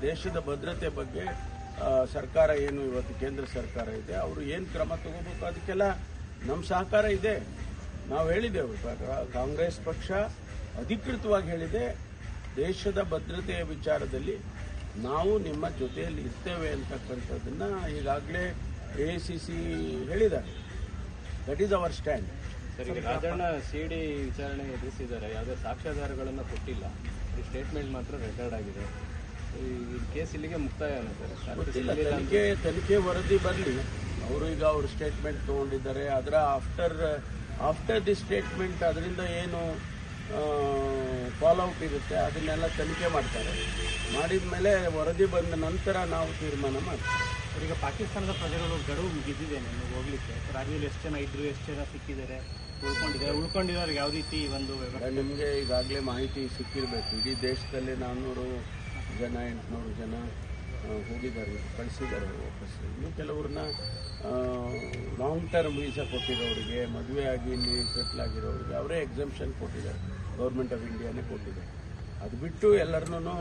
ದೇಶದ ಭದ್ರತೆ ಬಗ್ಗೆ ಸರ್ಕಾರ ಏನು ಇವತ್ತು ಕೇಂದ್ರ ಸರ್ಕಾರ ಇದೆ, ಅವರು ಏನು ಕ್ರಮ ತಗೋಬೇಕು ಅದಕ್ಕೆಲ್ಲ ನಮ್ಮ ಸಹಕಾರ ಇದೆ. ನಾವು ಹೇಳಿದೆವು, ಕಾಂಗ್ರೆಸ್ ಪಕ್ಷ ಅಧಿಕೃತವಾಗಿ ಹೇಳಿದೆ, ದೇಶದ ಭದ್ರತೆಯ ವಿಚಾರದಲ್ಲಿ ನಾವು ನಿಮ್ಮ ಜೊತೆಯಲ್ಲಿ ಇರ್ತೇವೆ ಅಂತಕ್ಕಂಥದ್ದನ್ನ ಈಗಾಗಲೇ AICC ಹೇಳಿದ್ದಾರೆ. That is our stand. Sir, ಈಗ ರಾಜಣ್ಣ ಸಿಡಿ ವಿಚಾರಣೆ ಎದುರಿಸಿದ್ದಾರೆ, ಯಾವುದೇ ಸಾಕ್ಷ್ಯಾಧಾರಗಳನ್ನು ಕೊಟ್ಟಿಲ್ಲ, ಈ ಸ್ಟೇಟ್ಮೆಂಟ್ ಮಾತ್ರ ರೆಕಾರ್ಡ್ ಆಗಿದೆ. ಈ ಕೇಸ್ ಇಲ್ಲಿಗೆ ಮುಕ್ತಾಯ ಅನ್ನುತ್ತಾರೆ. ಗೊತ್ತಿಲ್ಲ, ತನಿಖೆ ವರದಿ ಬರಲಿ. ಅವರು ಈಗ ಅವ್ರ ಸ್ಟೇಟ್ಮೆಂಟ್ ತೊಗೊಂಡಿದ್ದಾರೆ. ಅದರ ಆಫ್ಟರ್ ದಿ ಸ್ಟೇಟ್ಮೆಂಟ್ ಅದರಿಂದ ಏನು ಫಾಲೋಔಟ್ ಇರುತ್ತೆ ಅದನ್ನೆಲ್ಲ ತನಿಖೆ ಮಾಡ್ತಾರೆ. ಮಾಡಿದ ಮೇಲೆ ವರದಿ ಬಂದ ನಂತರ ನಾವು ತೀರ್ಮಾನ ಮಾಡ್ತೀವಿ. ಈಗ ಪಾಕಿಸ್ತಾನದ ಪ್ರಜೆಗಳು ಗಡುವು ಮುಗಿದಿದೆ ನೀವು ಹೋಗ್ಲಿಕ್ಕೆ. ರಾಜ್ಯದಲ್ಲಿ ಎಷ್ಟು ಜನ ಇದ್ರು, ಎಷ್ಟು ಜನ ಸಿಕ್ಕಿದ್ದಾರೆ, ಉಳ್ಕೊಂಡಿರೋರಿಗೆ ಯಾವ ರೀತಿ ಒಂದು ನಿಮಗೆ ಈಗಾಗಲೇ ಮಾಹಿತಿ ಸಿಕ್ಕಿರಬೇಕು. ಇಡೀ ದೇಶದಲ್ಲಿ 400 ಜನ 800 ಜನ ಹೋಗಿದ್ದಾರೆ, ಕಳಿಸಿದ್ದಾರೆ ವಾಪಸ್. ಇನ್ನು ಕೆಲವ್ರನ್ನ ಲಾಂಗ್ ಟರ್ಮ್ ವೀಸಾ ಕೊಟ್ಟಿರೋರಿಗೆ, ಮದುವೆ ಆಗಿ ಇಲ್ಲಿ ಸೆಟ್ಲ್ ಆಗಿರೋರಿಗೆ ಅವರೇ ಎಕ್ಸಂಪ್ಷನ್ ಕೊಟ್ಟಿದ್ದಾರೆ. ಗೌರ್ಮೆಂಟ್ ಆಫ್ ಇಂಡಿಯಾನೇ ಕೊಟ್ಟಿದ್ದಾರೆ. ಅದು ಬಿಟ್ಟು ಎಲ್ಲರನ್ನೂ